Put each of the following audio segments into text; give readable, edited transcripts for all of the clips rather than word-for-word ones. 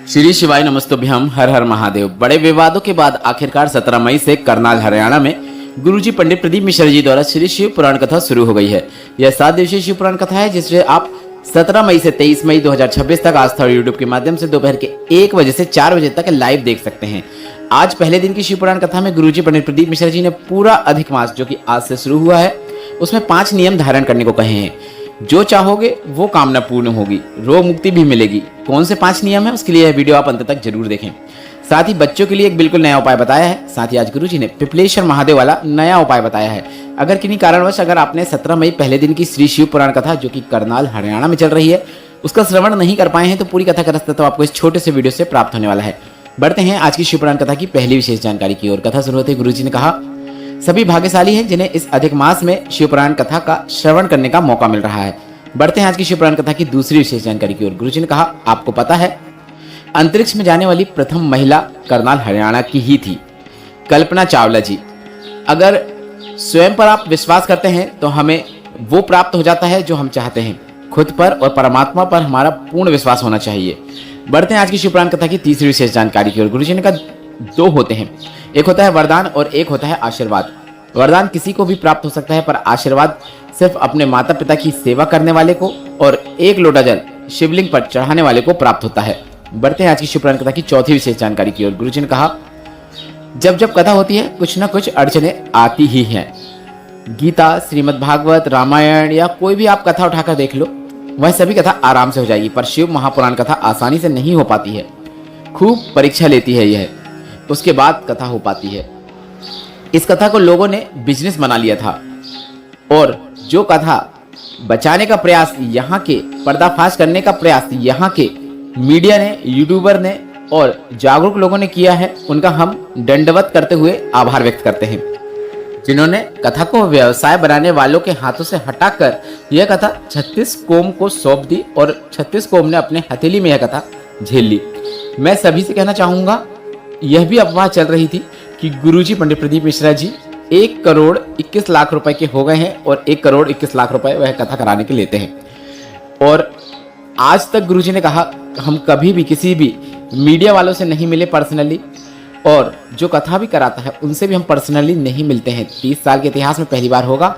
श्री शिवाय नमस्तुभ्यम। हर हर महादेव। बड़े विवादों के बाद आखिरकार 17 मई से करनाल हरियाणा में गुरुजी पंडित प्रदीप मिश्रा जी द्वारा श्री शिव पुराण कथा शुरू हो गई है। यह 7 दिवसीय शिव पुराण कथा है जिससे आप 17 मई से 23 मई 2026 तक आस्था और यूट्यूब के माध्यम से दोपहर के 1 बजे से 4 बजे तक लाइव देख सकते हैं। आज पहले दिन की शिव पुराण कथा में गुरुजी पंडित प्रदीप मिश्रा जी ने पूरा अधिक मास जो कि आज से शुरू हुआ है उसमें 5 नियम धारण करने को कहे हैं। जो चाहोगे वो कामना पूर्ण होगी, रोग मुक्ति भी मिलेगी। कौन से 5 नियम है उसके लिए यह वीडियो आप अंत तक जरूर देखें। साथ ही बच्चों के लिए एक बिल्कुल नया उपाय बताया है। साथ ही आज गुरुजी ने पिपलेश्वर महादेव वाला नया उपाय बताया है। अगर किन्हीं कारणवश अगर आपने 17 मई पहले दिन की श्री शिव पुराण कथा जो कि करनाल हरियाणा में चल रही है उसका श्रवण नहीं कर पाए हैं तो पूरी कथा का रास्ता तो आपको इस छोटे से वीडियो से प्राप्त होने वाला है। बढ़ते हैं आज की शिव पुराण कथा की पहली विशेष जानकारी की ओर। कथा शुरू होते ही गुरुजी ने कहा, सभी भाग्यशाली हैं जिन्हें इस अधिक मास में शिव पुराण कथा का श्रवण करने का मौका मिल रहा है। बढ़ते हैं आज की शिव पुराण कथा की दूसरी विशेष जानकारी की ओर। गुरुजी ने कहा, आपको पता है अंतरिक्ष में जाने वाली प्रथम महिला करनाल हरियाणा की ही थी, कल्पना चावला जी। अगर स्वयं पर आप विश्वास करते हैं तो हमें वो प्राप्त हो जाता है जो हम चाहते हैं। खुद पर और परमात्मा पर हमारा पूर्ण विश्वास होना चाहिए। बढ़ते हैं आज की शिव पुराण कथा की तीसरी विशेष जानकारी की ओर। गुरुजी ने कहा, 2 होते हैं, एक होता है वरदान और एक होता है आशीर्वाद। वरदान किसी को भी प्राप्त हो सकता है पर आशीर्वाद सिर्फ अपने माता पिता की सेवा करने वाले को और 1 लोटा जल शिवलिंग पर चढ़ाने वाले को प्राप्त होता है। बढ़ते हैं आज की शिव पुराण कथा की चौथी विशेष जानकारी की ओर। गुरुजी ने कहा, जब जब कथा होती है कुछ ना कुछ अड़चने आती ही हैं। गीता, श्रीमद् भागवत, रामायण या कोई भी आप कथा उठाकर देख लो, वह सभी कथा आराम से हो जाएगी, पर शिव महापुराण कथा आसानी से नहीं हो पाती है। खूब परीक्षा लेती है यह, उसके बाद कथा हो पाती है। इस कथा को लोगों ने बिजनेस बना लिया था और जो कथा बचाने का प्रयास यहाँ के, पर्दाफाश करने का प्रयास यहाँ के मीडिया ने, यूट्यूबर ने और जागरूक लोगों ने किया है, उनका हम दंडवत करते हुए आभार व्यक्त करते हैं। जिन्होंने कथा को व्यवसाय बनाने वालों के हाथों से हटाकर यह कथा 36 कोम को सौंप दी और 36 कोम ने अपने हथेली में यह कथा झेल ली। मैं सभी से कहना चाहूँगा, यह भी अफवाह चल रही थी कि गुरुजी पंडित प्रदीप मिश्रा जी 1 करोड़ 21 लाख रुपए के हो गए हैं और 1 करोड़ 21 लाख रुपए वह कथा कराने के लेते हैं। और आज तक गुरुजी ने कहा, हम कभी भी किसी भी मीडिया वालों से नहीं मिले पर्सनली, और जो कथा भी कराता है उनसे भी हम पर्सनली नहीं मिलते हैं। 30 साल के इतिहास में पहली बार होगा।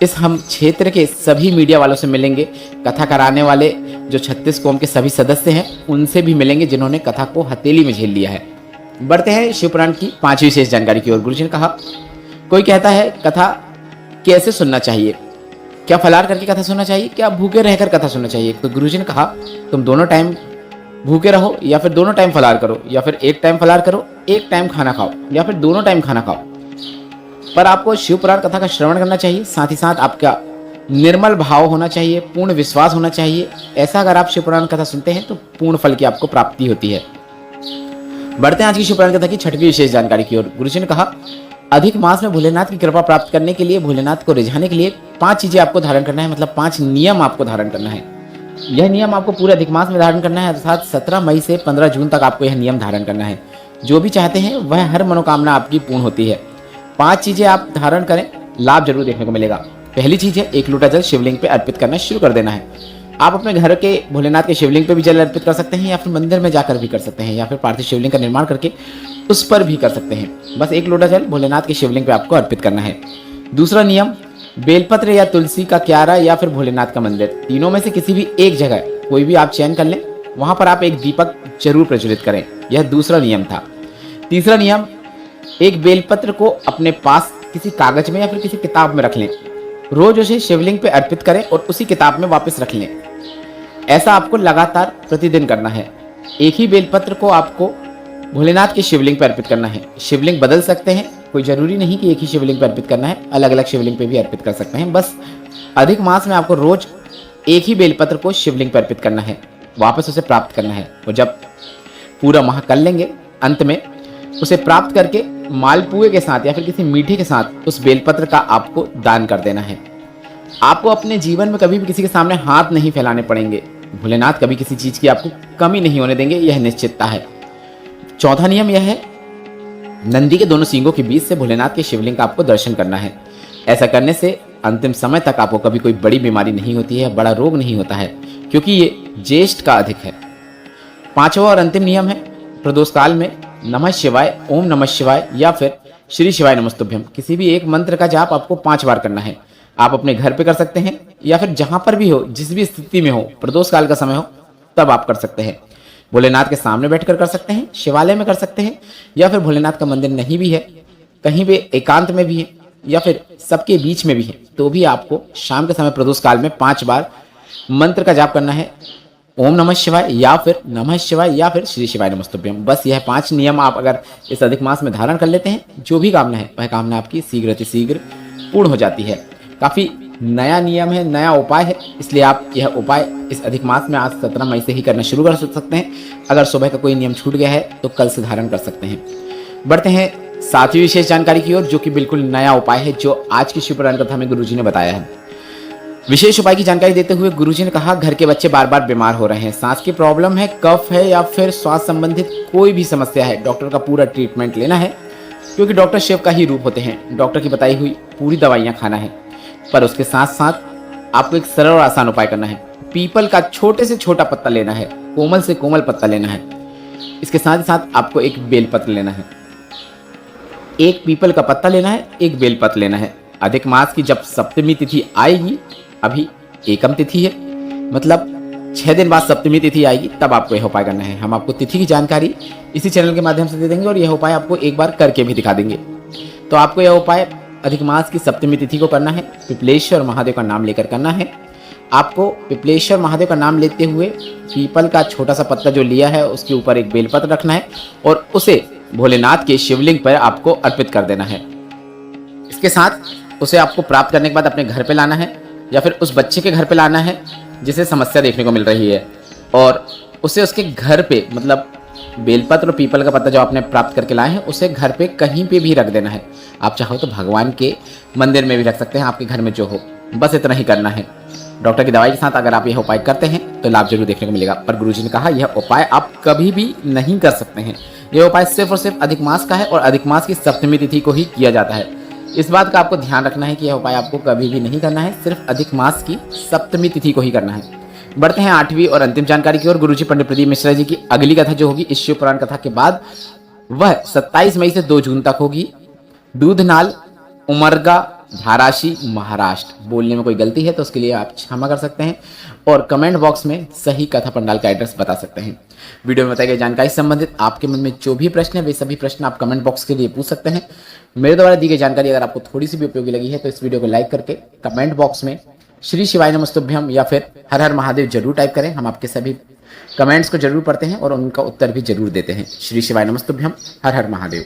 इस हम क्षेत्र के सभी मीडिया वालों से मिलेंगे, कथा कराने वाले जो 36 कौम के सभी सदस्य हैं उनसे भी मिलेंगे जिन्होंने कथा को हथेली में झेल लिया है। बढ़ते हैं शिव पुराण की 5वीं विशेष जानकारी की ओर। गुरुजी ने कहा, कोई कहता है कथा कैसे सुनना चाहिए, क्या फलार करके कथा सुनना चाहिए, क्या भूखे रहकर कथा सुनना चाहिए। तो गुरुजी ने कहा, तुम दोनों टाइम भूखे रहो या फिर दोनों टाइम फलार करो, या फिर एक टाइम फलार करो, एक टाइम खाना खाओ, या फिर दोनों टाइम खाना खाओ, पर आपको शिव पुराण कथा का श्रवण करना चाहिए। साथ ही साथ आपका निर्मल भाव होना चाहिए, पूर्ण विश्वास होना चाहिए। ऐसा अगर आप शिव पुराण कथा सुनते हैं तो पूर्ण फल की आपको प्राप्ति होती है। बढ़ते हैं आज की शिव पुराण कथा की 6वीं विशेष जानकारी की ओर। गुरुजी ने कहा, अधिक मास में भोलेनाथ की कृपा प्राप्त करने के लिए, भोलेनाथ को रिझाने के लिए 5 चीजें आपको धारण करना है, मतलब 5 नियम आपको धारण करना है। यह नियम आपको पूरे अधिक मास में धारण करना है, अर्थात 17 मई से 15 जून तक आपको यह नियम धारण करना है। जो भी चाहते हैं वह हर मनोकामना आपकी पूर्ण होती है। 5 चीजें आप धारण करें, लाभ जरूर देखने को मिलेगा। पहली चीज है 1 लोटा जल शिवलिंग पे अर्पित करना शुरू कर देना है। आप अपने घर के भोलेनाथ के शिवलिंग पे भी जल अर्पित कर सकते हैं या फिर मंदिर में जाकर भी कर सकते हैं या फिर पार्थिव शिवलिंग का निर्माण करके उस पर भी कर सकते हैं। बस 1 लोटा जल भोलेनाथ के शिवलिंग पे आपको अर्पित करना है। दूसरा नियम, बेलपत्र या तुलसी का क्यारा या फिर भोलेनाथ का मंदिर, तीनों में से किसी भी एक जगह कोई भी आप चयन कर लें, वहां पर आप एक दीपक जरूर प्रज्वलित करें। यह दूसरा नियम था। तीसरा नियम, एक बेलपत्र को अपने पास किसी कागज में या फिर किसी किताब में रख लें। रोज उसे शिवलिंग पे अर्पित करें और उसी किताब में वापस रख लें। ऐसा आपको लगातार प्रतिदिन करना है। एक ही बेलपत्र को आपको भोलेनाथ के शिवलिंग पर अर्पित करना है। शिवलिंग बदल सकते हैं, कोई जरूरी नहीं कि एक ही शिवलिंग पर अर्पित करना है, अलग अलग शिवलिंग पे भी अर्पित कर सकते हैं। बस अधिक मास में आपको रोज एक ही बेलपत्र को शिवलिंग पर अर्पित करना है, वापस उसे प्राप्त करना है। और जब पूरा माह कर लेंगे, अंत में उसे प्राप्त करके मालपुए के साथ या फिर किसी मीठे के साथ उस बेलपत्र का आपको दान कर देना है। आपको अपने जीवन में कभी भी किसी के सामने हाथ नहीं फैलाने पड़ेंगे। भोलेनाथ कभी किसी चीज की आपको कमी नहीं होने देंगे, यह निश्चितता है। चौथा नियम यह है, नंदी के दोनों सींगों के बीच से भोलेनाथ के शिवलिंग का आपको दर्शन करना है। ऐसा करने से अंतिम समय तक आपको कभी कोई बड़ी बीमारी नहीं होती है, बड़ा रोग नहीं होता है, क्योंकि ये ज्येष्ठ का अधिक है। पांचवा और अंतिम नियम है प्रदोष काल में नमः शिवाय, ओम नमः शिवाय या फिर श्री शिवाय नमस्तुभ्यम, किसी भी एक मंत्र का जाप आपको 5 बार करना है। आप अपने घर पे कर सकते हैं या फिर जहां पर भी हो, जिस भी स्थिति में हो, प्रदोष काल का समय हो तब आप कर सकते हैं। भोलेनाथ के सामने बैठकर कर सकते हैं, शिवालय में कर सकते हैं, या फिर भोलेनाथ का मंदिर नहीं भी है, कहीं पे एकांत में भी है, या फिर सबके बीच में भी है, तो भी आपको शाम के समय प्रदोष काल में 5 बार मंत्र का जाप करना है, ओम नमः शिवाय या फिर नमः शिवाय या फिर श्री शिवाय नमस्तुभ्यम। बस यह 5 नियम आप अगर इस अधिक मास में धारण कर लेते हैं, जो भी कामना है वह कामना आपकी शीघ्र अतिशीघ्र पूर्ण हो जाती है। काफ़ी नया नियम है, नया उपाय है, इसलिए आप यह उपाय इस अधिक मास में आज 17 मई से ही करना शुरू कर सकते हैं। अगर सुबह का कोई नियम छूट गया है तो कल से धारण कर सकते हैं। बढ़ते हैं 7वीं विशेष जानकारी की ओर, जो कि बिल्कुल नया उपाय है, जो आज की शिव पुराण कथा में गुरुजी ने बताया है। विशेष उपाय की जानकारी देते हुए गुरुजी ने कहा, घर के बच्चे बार बार बीमार हो रहे हैं, सांस की प्रॉब्लम है, कफ है या फिर श्वास संबंधित कोई भी समस्या है, डॉक्टर का पूरा ट्रीटमेंट लेना है, क्योंकि डॉक्टर शिव का ही रूप होते हैं। डॉक्टर की बताई हुई पूरी दवाइयाँ खाना है, पर उसके साथ साथ आपको एक सरल और आसान उपाय करना है। पीपल का छोटे से छोटा पत्ता लेना है, कोमल से कोमल पत्ता लेना है। इसके साथ ही साथ आपको एक बेलपत्र लेना है, एक पीपल का पत्ता लेना है, एक बेलपत्र लेना है। अधिक मास की जब सप्तमी तिथि आएगी, अभी एकम तिथि है, मतलब 6 दिन बाद सप्तमी तिथि आएगी, तब आपको यह उपाय करना है। हम आपको तिथि की जानकारी इसी चैनल के माध्यम से दे देंगे और यह उपाय आपको एक बार करके भी दिखा देंगे। तो आपको यह उपाय अधिक मास की सप्तमी तिथि को करना है, पिपलेश्वर महादेव का नाम लेकर करना है। आपको पिपलेश्वर महादेव का नाम लेते हुए पीपल का छोटा सा पत्ता जो लिया है उसके ऊपर एक बेलपत्र रखना है और उसे भोलेनाथ के शिवलिंग पर आपको अर्पित कर देना है। इसके साथ उसे आपको प्राप्त करने के बाद अपने घर पे लाना है या फिर उस बच्चे के घर पे लाना है जिसे समस्या देखने को मिल रही है, और उसे उसके घर पे, मतलब बेलपत्र और पीपल का पत्ता जो आपने प्राप्त करके लाए हैं उसे घर पे कहीं पे भी रख देना है। आप चाहो तो भगवान के मंदिर में भी रख सकते हैं, आपके घर में जो हो, बस इतना ही करना है। डॉक्टर की दवाई के साथ अगर आप यह उपाय करते हैं तो लाभ जरूर देखने को मिलेगा। पर गुरुजी ने कहा यह उपाय आप कभी भी नहीं कर सकते हैं। यह उपाय सिर्फ और सिर्फ अधिक मास का है और अधिक मास की सप्तमी तिथि को ही किया जाता है। इस बात का आपको ध्यान रखना है कि यह उपाय आपको कभी भी नहीं करना है, सिर्फ अधिक मास की सप्तमी तिथि को ही करना है। बढ़ते हैं 8वीं और अंतिम जानकारी की ओर। गुरुजी पंडित प्रदीप मिश्रा जी की अगली कथा जो होगी इस शिव पुराण कथा के बाद, वह 27 मई से 2 जून तक होगी। दूधनाल, उमरगा, धाराशी, महाराष्ट्र। बोलने में कोई गलती है तो उसके लिए आप क्षमा कर सकते हैं और कमेंट बॉक्स में सही कथा पंडाल का एड्रेस बता सकते हैं। वीडियो में बताई गई जानकारी से संबंधित आपके मन में जो भी प्रश्न है वे सभी प्रश्न आप कमेंट बॉक्स के लिए पूछ सकते हैं। मेरे द्वारा दी गई जानकारी अगर आपको थोड़ी सी भी उपयोगी लगी है तो इस वीडियो को लाइक करके कमेंट बॉक्स में श्री शिवाय नमस्तुभ्यम या फिर हर हर महादेव जरूर टाइप करें। हम आपके सभी कमेंट्स को जरूर पढ़ते हैं और उनका उत्तर भी जरूर देते हैं। श्री शिवाय नमस्तुभ्यम, हर हर महादेव।